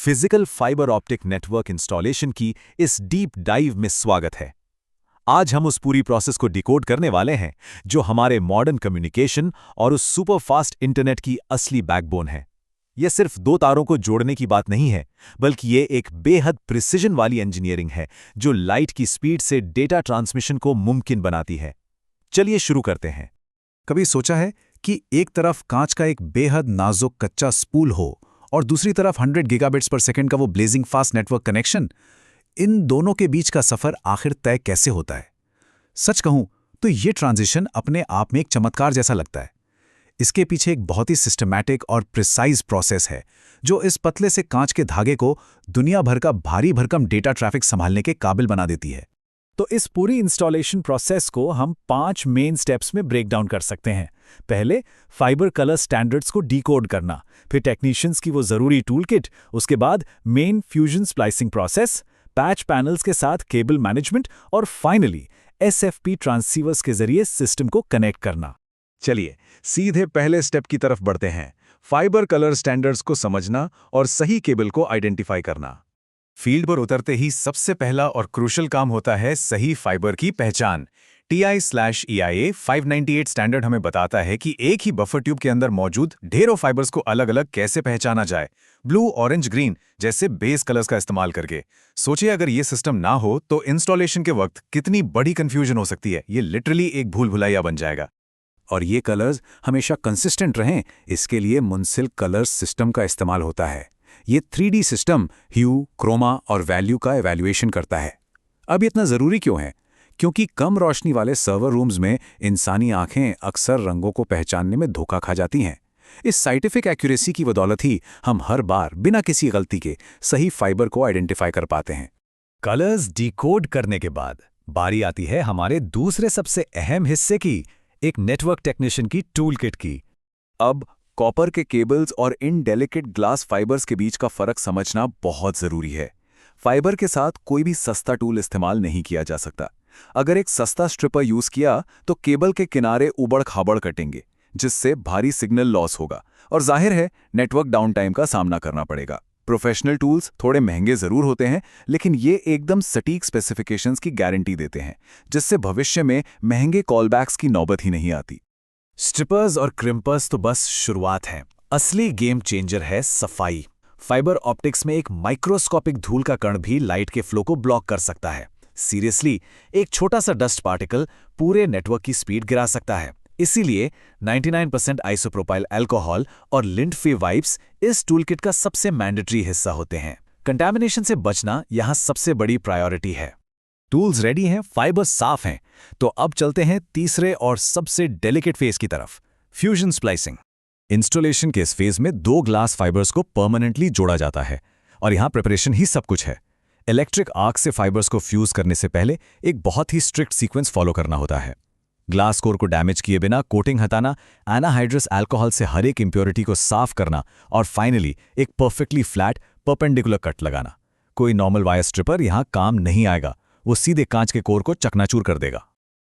Physical fibre optic network installation की इस deep dive में स्वागत है। आज हम उस पूरी प्रोसेस को डिकोड करने वाले हैं जो हमारे मॉडर्न कम्युनिकेशन और उस सुपर फास्ट इंटरनेट की असली बैकबोन है। यह सिर्फ दो तारों को जोड़ने की बात नहीं है, बल्कि ये एक बेहद प्रिसिजन वाली इंजीनियरिंग है जो लाइट की स्पीड से डेटा ट्रांसमिशन को मुमकिन बनाती है। चलिए शुरू करते हैं। कभी सोचा है कि एक तरफ कांच का एक बेहद नाजुक कच्चा स्पूल हो और दूसरी तरफ 100 गीगाबिट्स पर सेकंड का वो ब्लेजिंग फास्ट नेटवर्क कनेक्शन? इन दोनों के बीच का सफर आखिर तय कैसे होता है? सच कहूं तो ये ट्रांजिशन अपने आप में एक चमत्कार जैसा लगता है। इसके पीछे एक बहुत ही सिस्टमैटिक और प्रिसाइज प्रोसेस है जो इस पतले से कांच के धागे को दुनिया भर का भारी भरकम डेटा ट्रैफिक संभालने के काबिल बना देती है। तो इस पूरी इंस्टॉलेशन प्रोसेस को हम 5 मेन स्टेप्स में ब्रेक डाउन कर सकते हैं। पहले, फाइबर कलर स्टैंडर्ड्स को डिकोड करना, फिर टेक्नीशियंस की वो ज़रूरी टूल किट, उसके बाद main fusion splicing process, patch panels के साथ केबल मैनेजमेंट और फाइनली एसएफपी ट्रांसीवर्स के जरिए सिस्टम को कनेक्ट करना। चलिए सीधे पहले स्टेप की तरफ बढ़ते हैं, फाइबर कलर स्टैंडर्ड्स को समझना और सही केबल को आइडेंटिफाई करना। फील्ड पर उतरते ही सबसे पहला और क्रूशल काम होता है सही फाइबर की पहचान। TI/EIA 598 स्टैंडर्ड हमें बताता है कि एक ही बफर ट्यूब के अंदर मौजूद ढेरों फाइबर्स को अलग अलग कैसे पहचाना जाए, ब्लू, ऑरेंज, ग्रीन जैसे बेस कलर्स का इस्तेमाल करके। सोचिए अगर ये सिस्टम ना हो तो इंस्टॉलेशन के वक्त कितनी बड़ी कंफ्यूजन हो सकती है। ये लिटरली एक भूल भुलैया बन जाएगा। और ये कलर्स हमेशा कंसिस्टेंट रहें, इसके लिए मुनसिल्क कलर्स सिस्टम का इस्तेमाल होता है। ये 3D सिस्टम ह्यू, क्रोमा और वैल्यू का इवैल्यूएशन करता है। अब इतना ज़रूरी क्यों है? क्योंकि कम रोशनी वाले सर्वर रूम्स में इंसानी आंखें अक्सर रंगों को पहचानने में धोखा खा जाती हैं। इस साइंटिफिक एक्यूरेसी की बदौलत ही हम हर बार बिना किसी गलती के सही फाइबर को आइडेंटिफाई कर पाते हैं। कलर्स डिकोड करने के बाद बारी आती है हमारे दूसरे सबसे अहम हिस्से की, एक नेटवर्क टेक्नीशियन की टूल किट की। अब कॉपर के केबल्स और इन डेलिकेट ग्लास फाइबर्स के बीच का फर्क समझना बहुत ज़रूरी है। फाइबर के साथ कोई भी सस्ता टूल इस्तेमाल नहीं किया जा सकता। अगर एक सस्ता स्ट्रिपर यूज़ किया तो केबल के किनारे उबड़ खाबड़ कटेंगे, जिससे भारी सिग्नल लॉस होगा और जाहिर है नेटवर्क डाउन टाइम का सामना करना पड़ेगा। प्रोफेशनल टूल्स थोड़े महंगे ज़रूर होते हैं, लेकिन ये एकदम सटीक स्पेसिफिकेशंस की गारंटी देते हैं, जिससे भविष्य में महंगे कॉलबैक्स की नौबत ही नहीं आती। स्ट्रिपर्स और क्रिम्पर्स तो बस शुरुआत है। असली गेम चेंजर है सफाई। फाइबर ऑप्टिक्स में एक माइक्रोस्कोपिक धूल का कण भी लाइट के फ्लो को ब्लॉक कर सकता है। सीरियसली, एक छोटा सा डस्ट पार्टिकल पूरे नेटवर्क की स्पीड गिरा सकता है। इसीलिए 99% आइसोप्रोपाइल अल्कोहल और लिंट फ्री वाइप्स इस टूलकिट का सबसे मैंडेटरी हिस्सा होते हैं। कंटामिनेशन से बचना यहाँ सबसे बड़ी प्रायोरिटी है। टूल्स रेडी हैं, फाइबर साफ हैं, तो अब चलते हैं तीसरे और सबसे डेलिकेट फेज की तरफ, फ्यूजन स्प्लाइसिंग। इंस्टॉलेशन के इस फेज में 2 ग्लास फाइबर्स को परमानेंटली जोड़ा जाता है और यहाँ प्रिपरेशन ही सब कुछ है। इलेक्ट्रिक आर्क से फाइबर्स को फ्यूज करने से पहले एक बहुत ही स्ट्रिक्ट सीक्वेंस फॉलो करना होता है। ग्लास कोर को डैमेज किए बिना कोटिंग हटाना, एनाहाइड्रस अल्कोहल से हर एक इंप्योरिटी को साफ करना और फाइनली एक परफेक्टली फ्लैट परपेंडिकुलर कट लगाना। कोई नॉर्मल वायर स्ट्रिपर यहाँ काम नहीं आएगा, वो सीधे कांच के कोर को चकनाचूर कर देगा।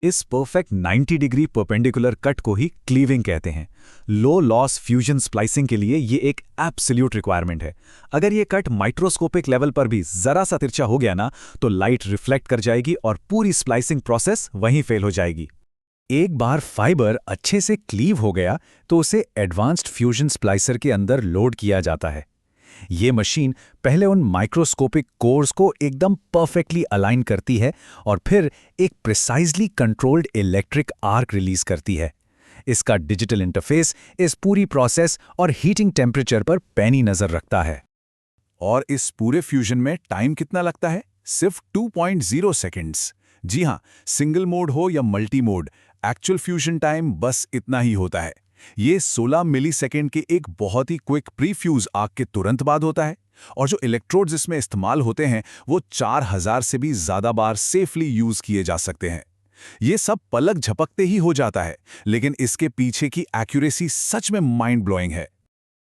इस परफेक्ट 90 डिग्री परपेंडिकुलर कट को ही क्लीविंग कहते हैं। लो लॉस फ्यूजन स्प्लाइसिंग के लिए ये एक एब्सोल्यूट रिक्वायरमेंट है। अगर ये कट माइक्रोस्कोपिक लेवल पर भी जरा सा तिरछा हो गया ना, तो लाइट रिफ्लेक्ट कर जाएगी और पूरी स्प्लाइसिंग प्रोसेस वहीं फेल हो जाएगी। एक बार फाइबर अच्छे से क्लीव हो गया तो उसे एडवांस्ड फ्यूजन स्प्लाइसर के अंदर लोड किया जाता है। ये मशीन पहले उन माइक्रोस्कोपिक कोर्स को एकदम परफेक्टली अलाइन करती है और फिर एक precisely controlled electric arc release करती है। इसका डिजिटल इंटरफेस इस पूरी प्रोसेस और हीटिंग टेम्परेचर पर पैनी नजर रखता है। और इस पूरे फ्यूजन में टाइम कितना लगता है? सिर्फ 2.0 सेकेंड्स। जी हाँ, सिंगल मोड हो या multi mode, actual fusion time बस इतना ही होता है। ये 16 मिलीसेकेंड के एक बहुत ही क्विक प्रीफ्यूज आर्क के तुरंत बाद होता है और जो इलेक्ट्रोड्स इसमें इस्तेमाल होते हैं वो 4000 से भी ज़्यादा बार सेफली यूज़ किए जा सकते हैं। ये सब पलक झपकते ही हो जाता है, लेकिन इसके पीछे की एक्यूरेसी सच में माइंड ब्लोइंग है।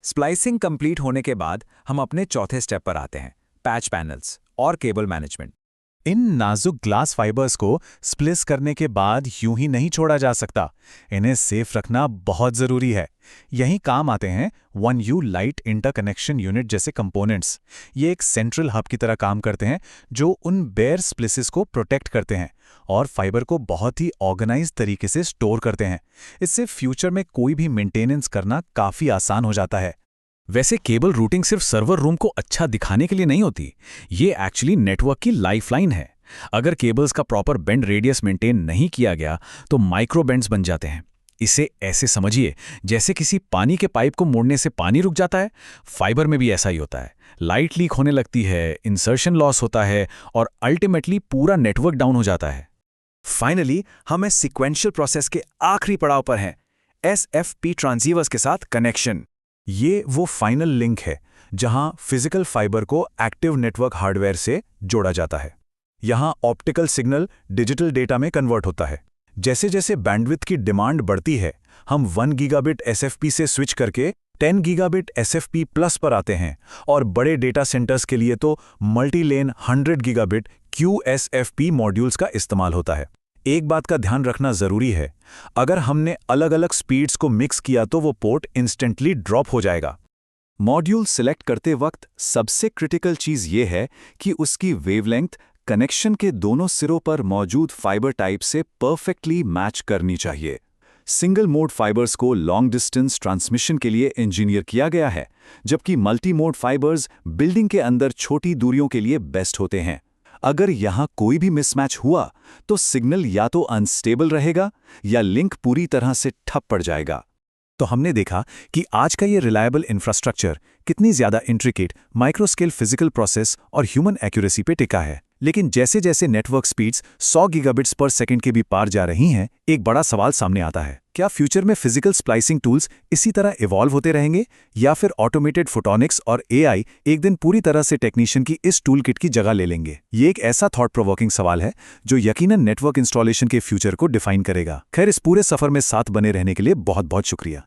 स्प्लाइसिंग कंप्लीट होने के बाद हम अपने चौथे स्टेप पर आते हैं, पैच पैनल्स और केबल मैनेजमेंट। इन नाजुक ग्लास फाइबर्स को स्प्लिस करने के बाद यूं ही नहीं छोड़ा जा सकता। इन्हें सेफ रखना बहुत ज़रूरी है। यहीं काम आते हैं 1U लाइट इंटरकनेक्शन यूनिट जैसे कंपोनेंट्स। ये एक सेंट्रल हब की तरह काम करते हैं जो उन बेयर स्प्लिसेस को प्रोटेक्ट करते हैं और फाइबर को बहुत ही ऑर्गेनाइज्ड तरीके से स्टोर करते हैं। इससे फ्यूचर में कोई भी मेंटेनेंस करना काफ़ी आसान हो जाता है। वैसे केबल रूटिंग सिर्फ सर्वर रूम को अच्छा दिखाने के लिए नहीं होती, ये एक्चुअली नेटवर्क की लाइफलाइन है। अगर केबल्स का प्रॉपर बेंड रेडियस मेंटेन नहीं किया गया तो माइक्रो बेंड्स बन जाते हैं। इसे ऐसे समझिए जैसे किसी पानी के पाइप को मोड़ने से पानी रुक जाता है, फाइबर में भी ऐसा ही होता है। लाइट लीक होने लगती है, इंसर्शन लॉस होता है और अल्टीमेटली पूरा नेटवर्क डाउन हो जाता है। फाइनली हम इस सीक्वेंशियल प्रोसेस के आखिरी पड़ाव पर हैं, SFP ट्रांसीवर्स के साथ कनेक्शन। ये वो फाइनल लिंक है जहां फिजिकल फाइबर को एक्टिव नेटवर्क हार्डवेयर से जोड़ा जाता है। यहां ऑप्टिकल सिग्नल डिजिटल डेटा में कन्वर्ट होता है। जैसे जैसे बैंडविड्थ की डिमांड बढ़ती है, हम 1 गीगाबिट SFP से स्विच करके 10 गीगाबिट SFP प्लस पर आते हैं और बड़े डेटा सेंटर्स के लिए तो multi lane 100 gigabit QSFP modules का इस्तेमाल होता है। एक बात का ध्यान रखना जरूरी है, अगर हमने अलग अलग स्पीड्स को मिक्स किया तो वो पोर्ट इंस्टेंटली ड्रॉप हो जाएगा। मॉड्यूल सिलेक्ट करते वक्त सबसे क्रिटिकल चीज ये है कि उसकी वेवलेंथ कनेक्शन के दोनों सिरों पर मौजूद फाइबर टाइप से परफेक्टली मैच करनी चाहिए। सिंगल मोड फाइबर्स को लॉन्ग डिस्टेंस ट्रांसमिशन के लिए इंजीनियर किया गया है, जबकि मल्टी मोड फाइबर्स बिल्डिंग के अंदर छोटी दूरियों के लिए बेस्ट होते हैं। अगर यहाँ कोई भी मिसमैच हुआ तो सिग्नल या तो अनस्टेबल रहेगा या लिंक पूरी तरह से ठप पड़ जाएगा। तो हमने देखा कि आज का ये रिलायबल इंफ्रास्ट्रक्चर कितनी ज़्यादा इंट्रिकेट माइक्रोस्केल फिजिकल प्रोसेस और ह्यूमन एक्यूरेसी पे टिका है। लेकिन जैसे जैसे network speeds 100 gigabits per second के भी पार जा रही हैं, एक बड़ा सवाल सामने आता है, क्या फ्यूचर में फिजिकल स्प्लाइसिंग टूल्स इसी तरह इवॉल्व होते रहेंगे या फिर ऑटोमेटेड फोटोनिक्स और AI एक दिन पूरी तरह से टेक्नीशियन की इस टूल किट की जगह ले लेंगे? ये एक ऐसा थॉट प्रोवोकिंग सवाल है जो यकीनन नेटवर्क इंस्टॉलेशन के फ्यूचर को डिफाइन करेगा। खैर, इस पूरे सफर में साथ बने रहने के लिए बहुत बहुत शुक्रिया।